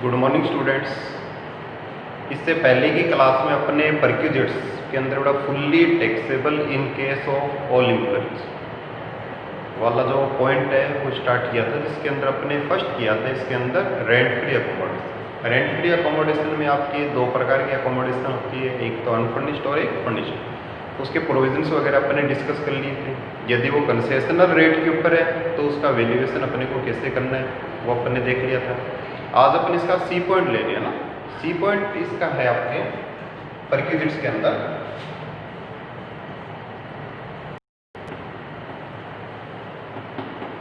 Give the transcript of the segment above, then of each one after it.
Good morning students. इससे पहले की क्लास में अपने परक्यूजिट्स के अंदर बड़ा fully taxable in case of all employees वाला जो पॉइंट है वो स्टार्ट किया था, जिसके अंदर अपने फर्स्ट किया था इसके अंदर rent free accommodation. Rent free accommodation में आपकी दो प्रकार की अकोमोडेशन होती है, एक तो अनफर्निश्ड और एक फर्निश्ड। उसके प्रोविजंस वगैरह अपने डिस्कस कर लिए थे। यदि वो कंसेशनल रेट के ऊपर है तो उसका वैल्यूएशन अपने को कैसे करना है वो अपने देख लिया था। आज अपन इसका सी पॉइंट ले लिया ना। सी पॉइंट इसका है आपके परक्यूजिट्स के अंदर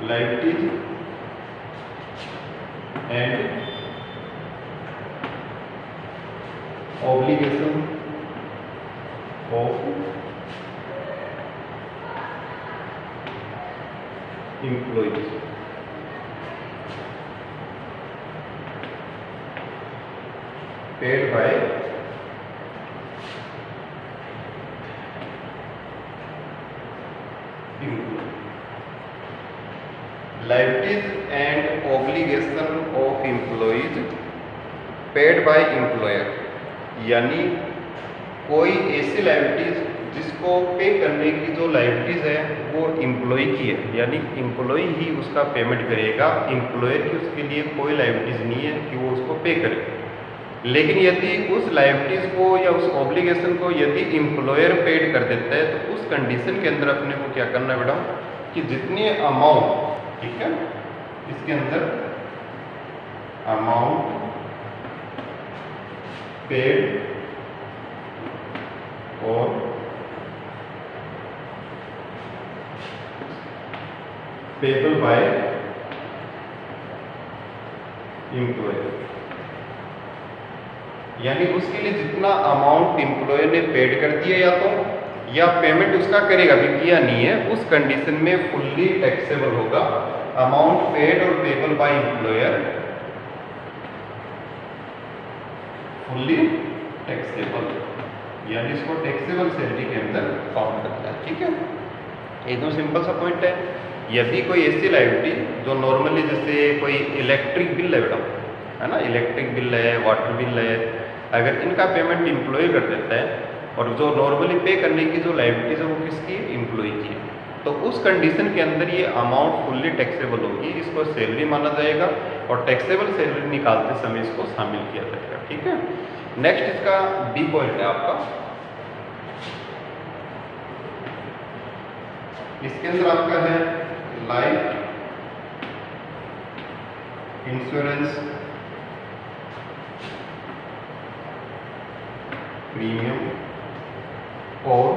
liabilities and obligation of employees. Paid by liabilities and obligation of employees paid by employer, यानी कोई ऐसी लाइबिलिटीज जिसको पे करने की जो लाइबिलिटीज है वो एम्प्लॉय की है, यानी एम्प्लॉय ही उसका पेमेंट करेगा। एम्प्लॉयर की उसके लिए कोई लाइबिलिटीज नहीं है कि वो उसको पे करे। लेकिन यदि उस लाइबिलिटीज को या उस ऑब्लिगेशन को यदि एम्प्लॉयर पेड कर देता है तो उस कंडीशन के अंदर अपने को क्या करना है बेटा, कि जितने अमाउंट, ठीक है, इसके अंदर अमाउंट पेड और पेबल बाय एम्प्लॉयर, यानी उसके लिए जितना अमाउंट एम्प्लॉयर ने पेड कर दिया या पेमेंट उसका करेगा, भी किया नहीं है, उस कंडीशन में फुल्ली टैक्सेबल होगा। अमाउंट पेड और payable by employer fully taxable, यानी इसको टैक्सेबल सैलरी के अंदर काउंट करता है। ठीक है, एकदम सिंपल सा पॉइंट है। यदि कोई ऐसी लाइबिलिटी जो नॉर्मली जैसे कोई इलेक्ट्रिक बिल है बेटा, है ना, इलेक्ट्रिक बिल है, वाटर बिल है, अगर इनका पेमेंट एम्प्लॉय कर देता है और जो नॉर्मली पे करने की जो लाइबिलिटीज है वो किसकी, एम्प्लॉय की है, तो उस कंडीशन के अंदर ये अमाउंट फुल्ली टैक्सेबल होगी, इसको सैलरी माना जाएगा और टैक्सेबल सैलरी निकालते समय इसको शामिल किया जाएगा। ठीक है, नेक्स्ट इसका बी पॉइंट है आपका। इसके अंदर आपका है लाइफ इंश्योरेंस प्रीमियम और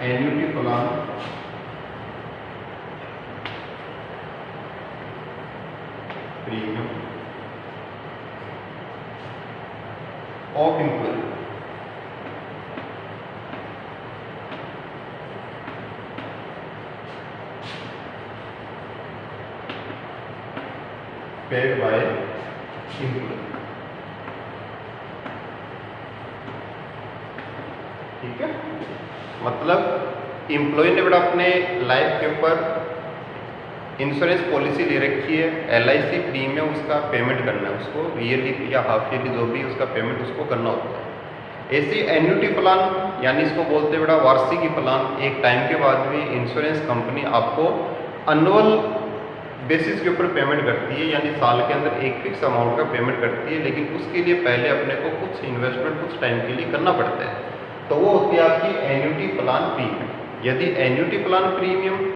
annuity plan premium of employ. Paid by employ. ठीक है, मतलब एम्प्लॉय ने बड़ा अपने लाइफ के ऊपर इंश्योरेंस पॉलिसी ले रखी है, LIC प्रीमियम उसका पेमेंट करना है, उसको ईयरली या हाफ ईयरली जो भी उसका पेमेंट उसको करना होता है। ऐसी एन्युटी प्लान, यानी इसको बोलते हैं बड़ा वार्षिकी प्लान, एक टाइम के बाद भी इंश्योरेंस कंपनी आपको एनुअल बेसिस के ऊपर पेमेंट करती है, यानी साल के अंदर एक फिक्स अमाउंट का पेमेंट करती है, लेकिन उसके लिए पहले अपने को कुछ इन्वेस्टमेंट कुछ टाइम के लिए करना पड़ता है, तो वो होती है आपकी एन्युटी प्लान प्रीमियम। यदि एन्युटी प्लान प्रीमियम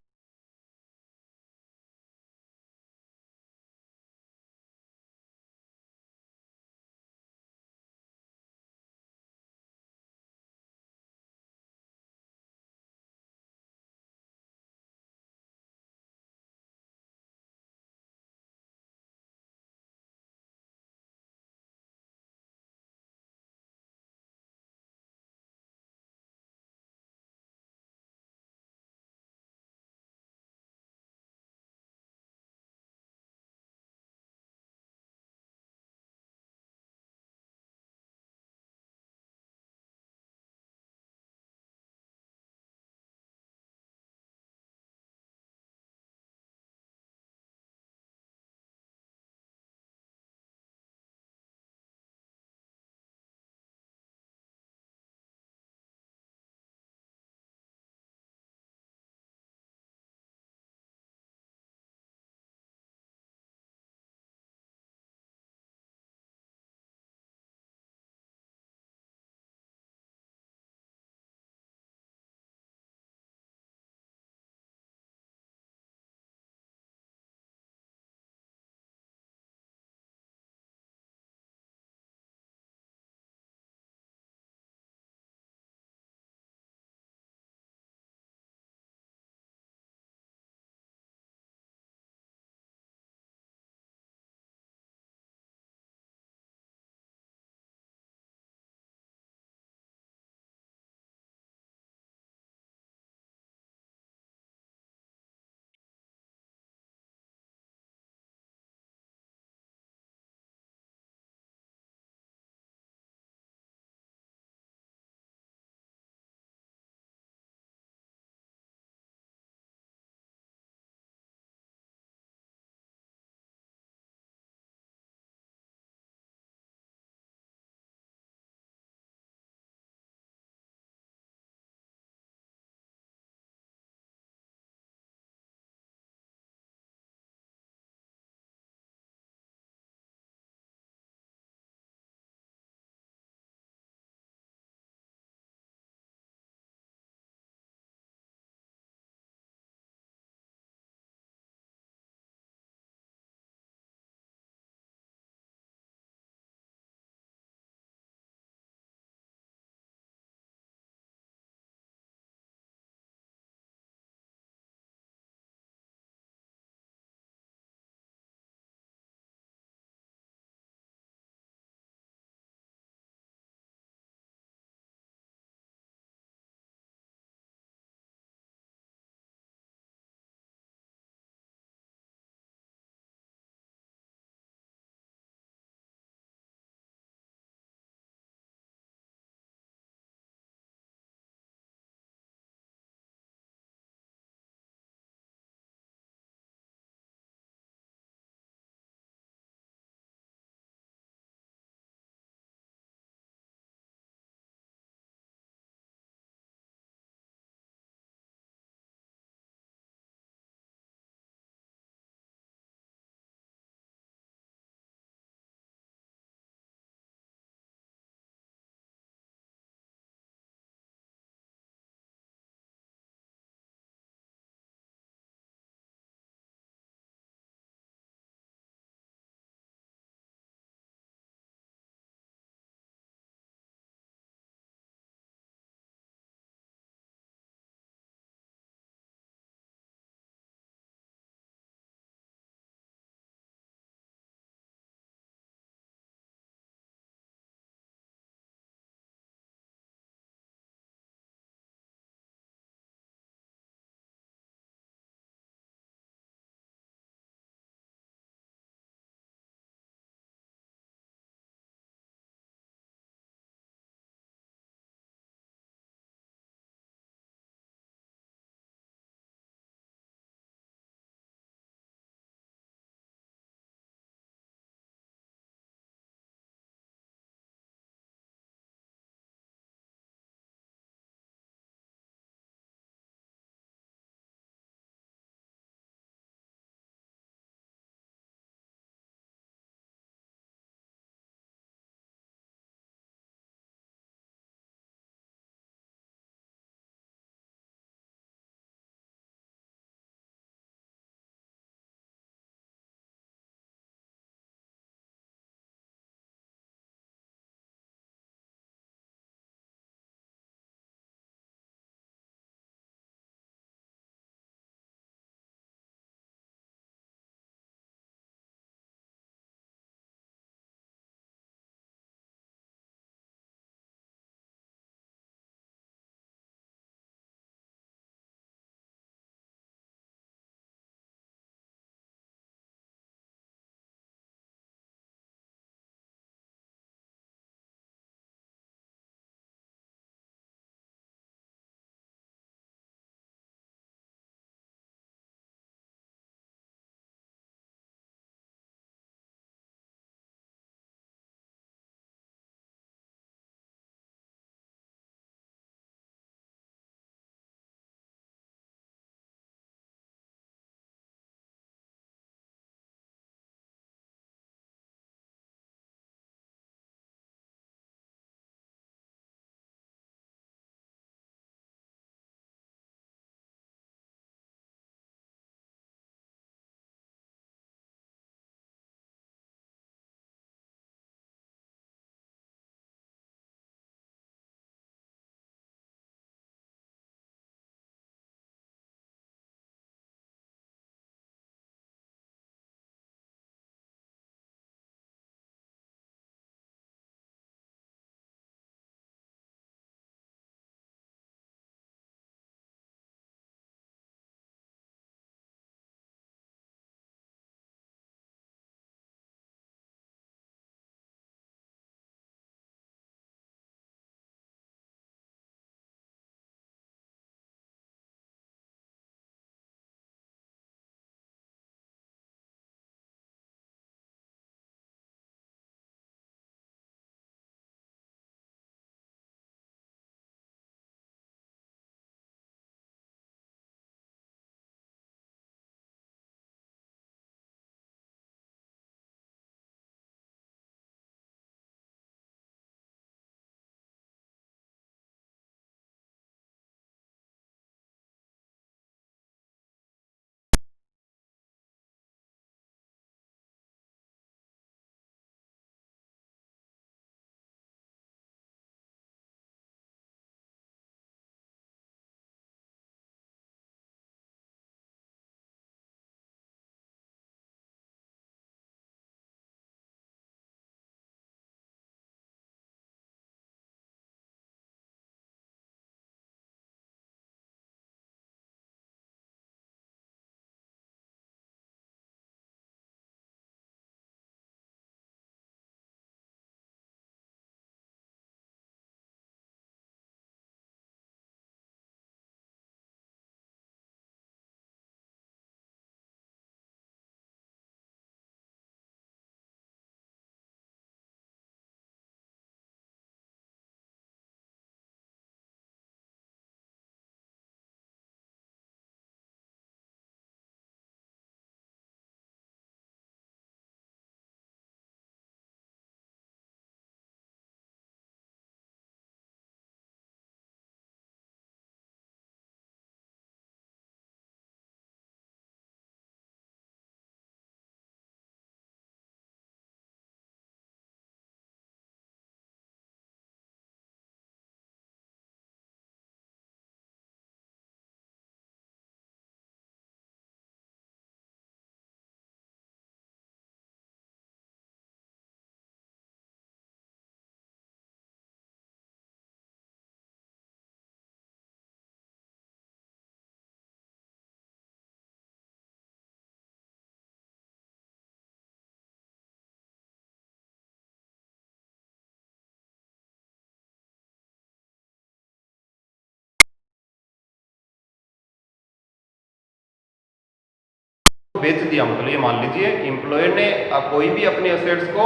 बेच दिया, मतलब ये मान लीजिए एम्प्लॉयर ने कोई भी अपने एसेट्स को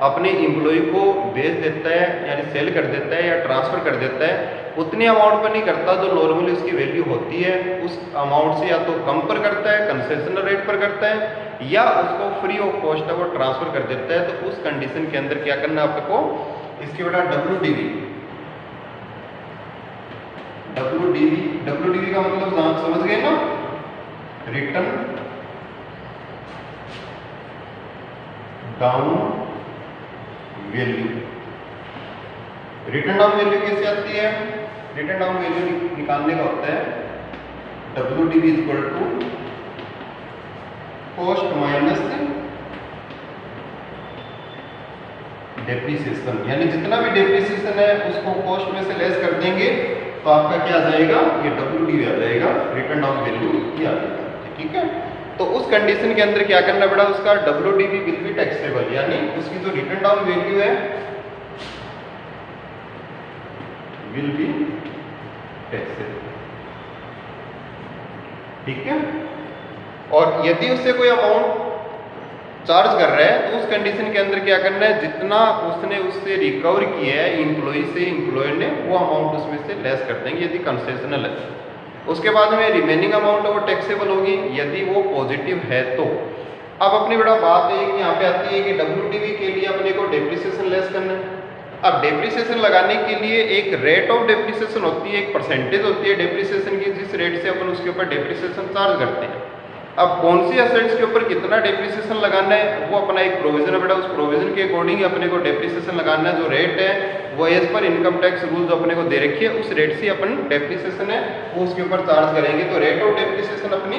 अपने एम्प्लॉय को बेच देता है, यानी सेल कर देता है या ट्रांसफ़र कर देता है, उतनी अमाउंट पर नहीं करता जो नॉर्मली उसकी वैल्यू होती है। उस अमाउंट से या तो कम पर करता है, कंसेशनल रेट पर करता है, या उसको फ्री ऑफ कॉस्ट है वो ट्रांसफ़र कर देता है। तो उस कंडीशन के अंदर क्या करना है आपको, इसकी बेटा WDV का मतलब समझ गए ना, return down value. Return down value कैसे आती है, रिटर्न डाउन वैल्यू निकालने का होता है WDV equal to cost minus depreciation, यानी जितना भी डेप्रिसिएशन है उसको कॉस्ट में से लेस कर देंगे तो आपका क्या आ जाएगा, ये WDV आ जाएगा, रिटर्न डाउन वैल्यू ये आ जाएगा। ठीक है, तो उस कंडीशन के अंदर क्या करना पड़ा, उसका WDV विल बी टैक्सेबल, यानी उसकी जो रिटर्न डाउन वैल्यू है विल बी टैक्सेबल। ठीक है, और यदि उससे कोई अमाउंट चार्ज कर रहा है तो उस कंडीशन के अंदर क्या करना है, जितना उसने उससे रिकवर किया है एम्प्लॉय से, एम्प्लॉयर ने वो अमाउंट उसमें से लेस कर देंगे यदि कंसेशनल है। उसके बाद में रिमेनिंग अमाउंट है वो टैक्सेबल होगी यदि वो पॉजिटिव है तो। अब अपनी बड़ा बात है कि यहाँ पे आती है कि WDV के लिए अपने को डेप्रिसिएशन लेस करना है। अब डेप्रिसिएशन लगाने के लिए एक रेट ऑफ डेप्रिसिएशन होती है, एक परसेंटेज होती है डेप्रिसिएशन की, जिस रेट से अपन उसके ऊपर डेप्रिसिएशन चार्ज करते हैं। अब कौन सी एसेट्स के ऊपर कितना डेप्रिसिएशन लगाना है वो अपना एक प्रोविजन है बेटा, उस प्रोविजन के अकॉर्डिंग अपने को डेप्रिसिएशन लगाना है। जो रेट है वो as per income tax rule जो अपने को दे रखी है उस रेट से अपन डेप्रिसिएशन है वो उसके ऊपर चार्ज करेंगे। तो रेट ऑफ डेप्रिसिएशन अपनी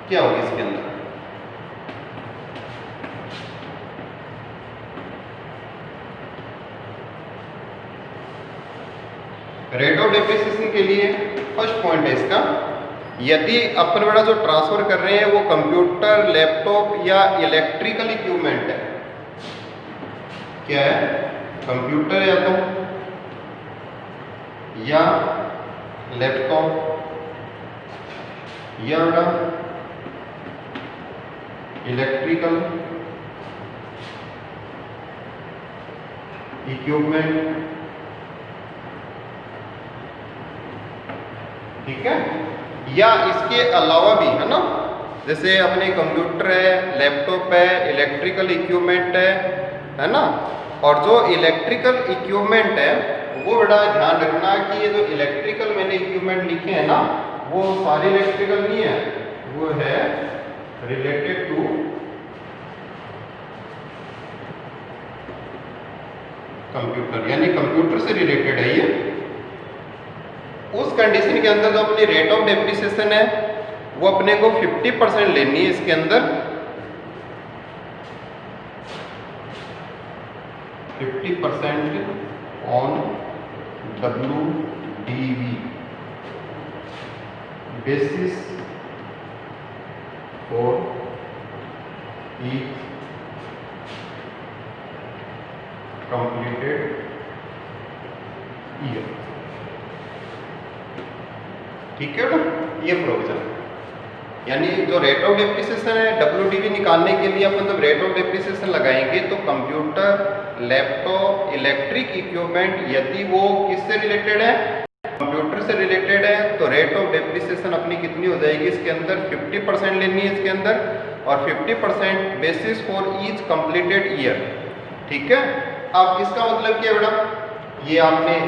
क्या होगी इसके अंदर, रेट ऑफ डेप्रिसिएशन के लिए फर्स्ट पॉइंट है इसका, यदि अपन बड़ा जो ट्रांसफर कर रहे हैं वो कंप्यूटर, लैपटॉप या इलेक्ट्रिकल इक्विपमेंट है, क्या है, कंप्यूटर या तो या लैपटॉप या इलेक्ट्रिकल इक्विपमेंट। ठीक है, या इसके अलावा भी है ना, जैसे अपने कंप्यूटर है, लैपटॉप है, इलेक्ट्रिकल इक्विपमेंट है ना। और जो इलेक्ट्रिकल इक्विपमेंट है वो बड़ा ध्यान रखना कि ये जो इलेक्ट्रिकल मैंने इक्विपमेंट लिखे हैं ना वो सारे इलेक्ट्रिकल नहीं है, वो है रिलेटेड टू कंप्यूटर, यानी कंप्यूटर से रिलेटेड है ये। उस कंडीशन के अंदर जो अपनी रेट ऑफ डेप्रिसिएशन है वो अपने को 50% लेनी है इसके अंदर, 50% on WDV basis for each completed year। ठीक है ना, ये प्रोविजन, यानी जो रेट ऑफ डेप्रिसिएशन है WDV निकालने के लिए अपन जब रेट ऑफ डेप्रिसिएशन लगाएंगे तो कंप्यूटर, लैपटॉप, इलेक्ट्रिक इक्विपमेंट यदि वो किससे रिलेटेड है, कंप्यूटर से रिलेटेड है, तो रेट ऑफ डेप्रिसिएशन अपनी कितनी हो जाएगी इसके अंदर, 50% लेनी है इसके अंदर, और 50% basis for each completed year. ठीक है, अब इसका मतलब क्या है बेटा, ये आपने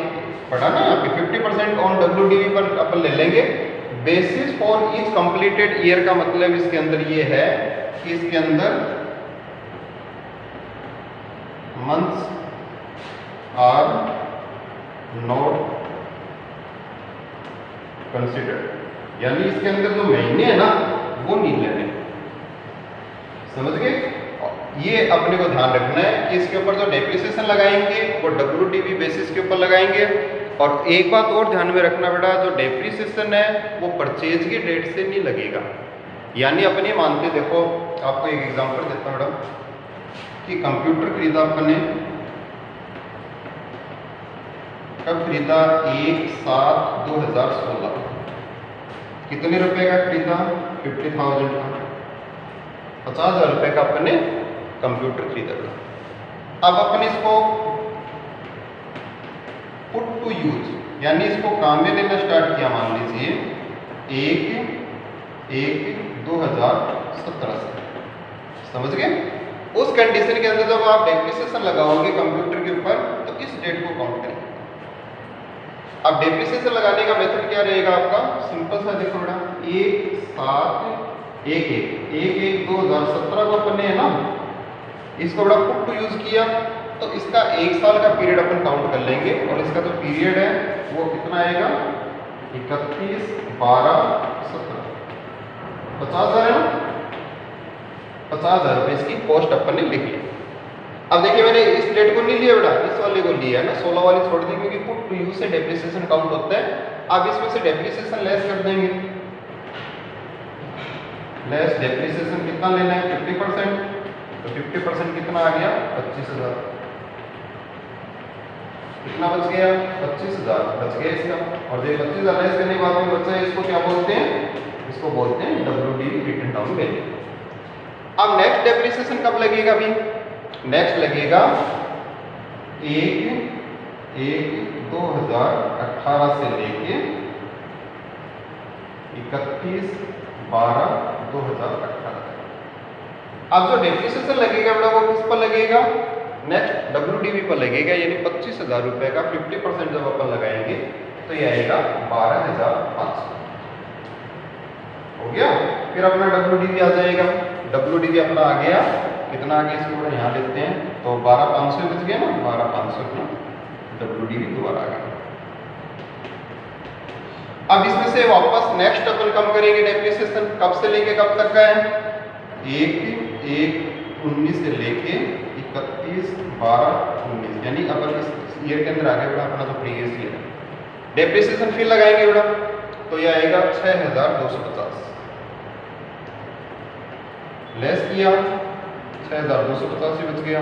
पढ़ा ना, यहाँ पे 50% ऑन WDV पर अपन ले लेंगे, basis for each completed year का मतलब इसके अंदर ये है कि इसके अंदर मंथ्स आर नॉट कंसिडर्ड, यानी इसके अंदर जो महीने है ना वो नहीं लेने, समझ गए। ये अपने को ध्यान रखना है कि इसके ऊपर जो डेप्रिसिएशन लगाएंगे वो WDV बेसिस के ऊपर लगाएंगे। और एक बात और ध्यान में रखना बेटा, जो डेप्रिसिएशन है वो परचेज की डेट से नहीं लगेगा, यानी अपने मानते, देखो आपको एक एग्जांपल देता हूँ मैडम कि कंप्यूटर खरीदा अपने, कब खरीदा, 1/7/2016, कितने रुपए का खरीदा? 50,000 का, 50,000 रुपए का अपने कंप्यूटर खरीदा था। अब अपन इसको पुट टू यूज यानी इसको काम में लेना स्टार्ट किया, मान लीजिए 1/1/2017 से, समझ गए? उस कंडीशन के अंदर जब आप डेप्रिसिएशन लगाओगे कंप्यूटर के ऊपर तो इस डेट को काउंट करेंगे। अब डेप्रिसिएशन लगाने का मेथड क्या रहेगा आपका? सिंपल सा देखो बेटा, 1/7/11/2017 को अपन ने है ना इसको बड़ा पुट टू यूज किया, तो इसका 1 साल का पीरियड अपन काउंट कर लेंगे और इसका जो पीरियड है वो कितना आएगा? 31/12/17, 50,000 है ना, 50,000 रुपये इसकी कॉस्ट अपन ने लिख ली। अब देखिए मैंने इस डेट को नहीं लिया बेटा, इस वाले को लिया है ना, 16 वाली छोड़ दी क्योंकि पुट टू यूज से डेप्रिसिएशन काउंट होता है। अब इसमें से डेप्रिसिएशन लेस कर देंगे, लेस डेप्रिसिएशन कितना लेना है? 50%, तो 50% कितना आ गया? 25,000। कितना बच गया? 25,000 बच गया इसका। और जो 25,000 लेस करने के बाद में बचा है इसको क्या बोलते हैं? इसको बोलते हैं WDV, रिटन डाउन वैल्यू। अब नेक्स्ट डेप्रिसिएशन कब लगेगा? अभी नेक्स्ट लगेगा 1/1/2018 से लेके 31/12/2018 तक। अब जो डेप्रिसिएशन लगेगा बेटा वो किस पर लगेगा? नेक्स्ट WDV पर लगेगा, यानी 25,000 रुपए का 50% जब अपन लगाएंगे तो ये आएगा 12,500। हो गया। फिर अपना WDV आ जाएगा, WDV अपना आ गया, कितना आ गया इसको यहाँ लेते हैं तो 12,500 बच गया ना, 12,500 का WDV दोबारा आ गया। अब इसमें से वापस नेक्स्ट अपन कम करेंगे डेप्रिसिएशन, कब से लेके कब तक का है? 1/1/19 से लेके 31/12/19, यानी अपन इस ईयर के अंदर आ गया बेटा अपना जो प्रीवियस ईयर है। डेप्रिसिएशन फिर लगाएंगे बेटा तो ये आएगा 6,250, लेस किया 6,250 से बच गया,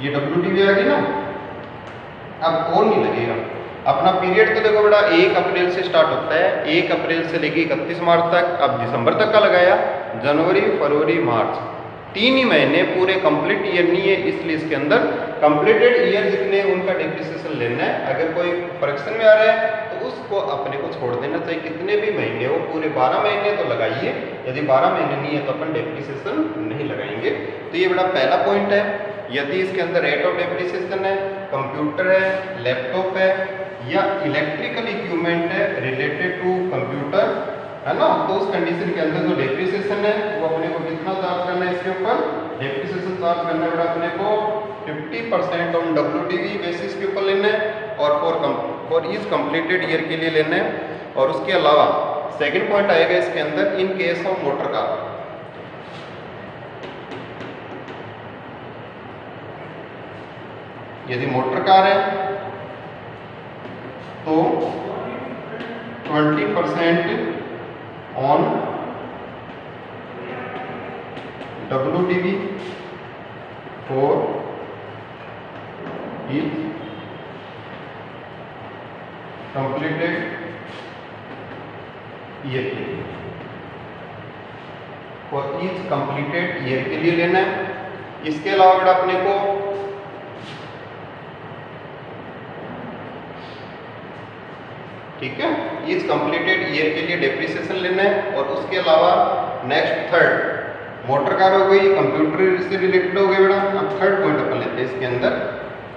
ये WDV आ गई ना। अब और नहीं लगेगा, अपना पीरियड तो देखो बेटा 1 अप्रैल से स्टार्ट होता है, 1 अप्रैल से लेके 31 मार्च तक। अब दिसंबर तक का लगाया, जनवरी फरवरी मार्च, 3 ही महीने पूरे कंप्लीट ईयर नहीं है, इसलिए इसके अंदर कंप्लीटेड ईयर जितने उनका डेप्रिसिएशन लेना है। अगर कोई फ्रैक्शन में आ रहा है तो उसको अपने को छोड़ देना चाहिए, कितने भी महीने हो, पूरे 12 महीने तो लगाइए, यदि 12 महीने नहीं है तो अपन डेप्रिसिएशन नहीं लगाएंगे। तो ये बड़ा पहला पॉइंट है। यदि इसके अंदर रेट ऑफ डेप्रिसिएशन है, कंप्यूटर है, लैपटॉप है या इलेक्ट्रिकल इक्विपमेंट है रिलेटेड टू कंप्यूटर, है ना, तो उस कंडीशन के अंदर जो डेप्रिसिएशन है वो अपने को कितना चार्ज करना है? इसके ऊपर डेप्रिसिएशन चार्ज करना है अपने को 50% ऑन WDV बेसिस के ऊपर लेना है और फॉर ईच कंप्लीटेड ईयर के लिए लेना है। और उसके अलावा सेकंड पॉइंट आएगा इसके अंदर, in case of motor car, यदि मोटर कार है तो 20% on WDV for each completed year के लिए, फॉर ईच कंप्लीटेड ईयर के लिए लेना है। इसके अलावा बेटा अपने को ठीक है ईच कंप्लीटेड ईयर के लिए डेप्रिसिएशन लेना है। और उसके अलावा नेक्स्ट थर्ड, मोटर कार हो गई, कंप्यूटर से रिलेटेड हो गए बेटा। अब थर्ड पॉइंट अपन लेते हैं इसके अंदर,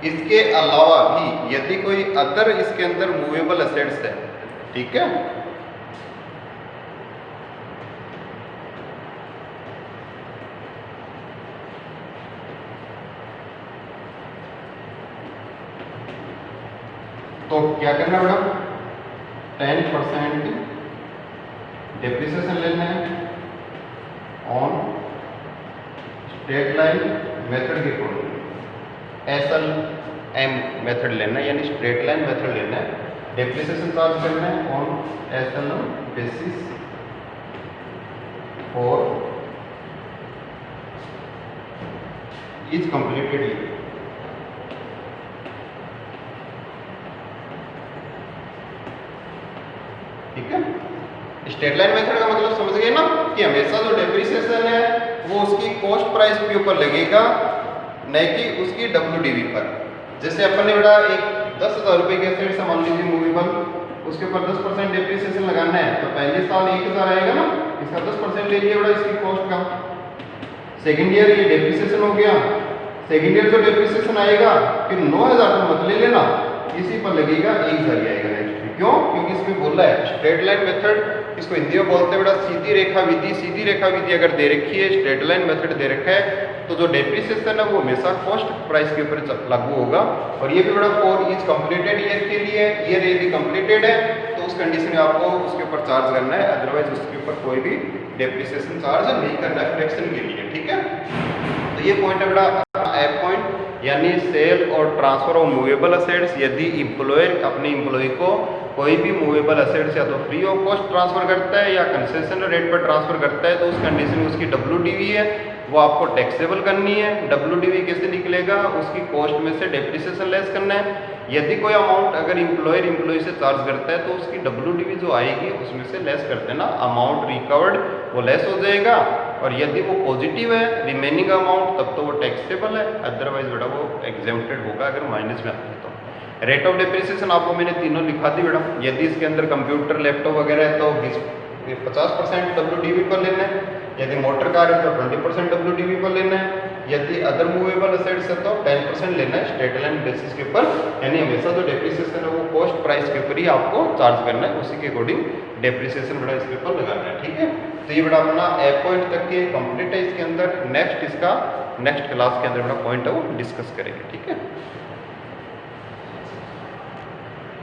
इसके अलावा भी यदि कोई अदर इसके अंदर मूवेबल एसेट्स है, ठीक है, तो क्या करना बेटा, 10% डेप्रिसिएशन लेना है ऑन स्ट्रेट लाइन मेथड के अकॉर्डिंग, SLM मेथड लेना है, यानी स्ट्रेट लाइन मेथड लेना है। डेप्रिसिएशन चार्ज करना है on SLM basis for each completed year. ठीक है, स्ट्रेट लाइन मेथड का मतलब समझ गए ना कि हमेशा जो डेप्रिसिएशन है वो उसकी कॉस्ट प्राइस के ऊपर लगेगा, न कि उसकी WDV पर। जैसे अपन ने बड़ा एक 10,000 रुपये के एसेट से मान लीजिए मूवेबल, उसके ऊपर 10% डेप्रिसिएशन लगाना है, तो पहले साल 1,000 आएगा ना, इसका 10% ले लिया बड़ा इसकी कॉस्ट का। सेकेंड ईयर ये डेप्रिसिएशन हो गया, सेकेंड ईयर जो डेप्रिसिएशन आएगा फिर 9,000 तो मत ले लेना, इसी पर लगेगा 1,000 आएगा नेक्स्ट। क्यों? क्योंकि इसमें बोल रहा है स्ट्रेट लाइन मेथड, इसको हिंदी में बोलते हैं बेटा सीधी रेखा विधि। सीधी रेखा विधि अगर दे रखी है, स्ट्रेट लाइन मेथड दे रखा है, तो जो डेप्रिसिएशन है वो हमेशा कॉस्ट प्राइस के ऊपर लागू होगा। और ये भी बड़ा फॉर ईच कंप्लीटेड ईयर के लिए, ईयर यदि कंप्लीटेड है तो उस कंडीशन में आपको उसके ऊपर चार्ज करना है, अदरवाइज उसके ऊपर कोई भी डेप्रिसिएशन चार्ज नहीं करना है फ्रैक्शन के लिए। ठीक है, तो ये पॉइंट है बेटा एफ पॉइंट, यानी सेल और ट्रांसफर ऑफ मूवेबल असेट्स। यदि एम्प्लॉयर अपने एम्प्लॉय को कोई भी मूवेबल असेट्स या तो फ्री ऑफ कॉस्ट ट्रांसफर करता है या कंसेशन रेट पर ट्रांसफर करता है, तो उस कंडीशन में उसकी WDV है वो आपको टैक्सेबल करनी है। WDV कैसे निकलेगा? उसकी कॉस्ट में से डेप्रिसिएशन लेस करना है। यदि कोई अमाउंट अगर एम्प्लॉयर एम्प्लॉय से चार्ज करता है तो उसकी WDV जो आएगी उसमें से लेस कर देना, अमाउंट रिकवर्ड वो लेस हो जाएगा। और यदि वो पॉजिटिव है रिमेनिंग अमाउंट, तब तो वो टैक्सेबल है, अदरवाइज बेटा वो एग्जेम्प्टेड होगा अगर माइनस में आता है तो। रेट ऑफ डेप्रिसिएशन आपको मैंने तीनों लिखा दी बेटा। यदि इसके अंदर कंप्यूटर लैपटॉप वगैरह है तो 50% WDV पर लेना है, यदि मोटर कार है तो 20% WDV पर लेना है, यदि अदर मूवेबल असेट्स है तो 10% लेना है स्ट्रेट लाइन बेसिस के ऊपर। यानी हमेशा जो डेप्रिसिएशन है वो कॉस्ट प्राइस के ऊपर ही आपको चार्ज करना है, उसी के अकॉर्डिंग डेप्रिसिएशन बड़ा इसके ऊपर लगाना है। ठीक है, तो ये बड़ा अपना एफ पॉइंट तक के कंप्लीट है। इसके अंदर नेक्स्ट इसका नेक्स्ट क्लास के अंदर बड़ा पॉइंट है वो डिस्कस करेंगे। ठीक है।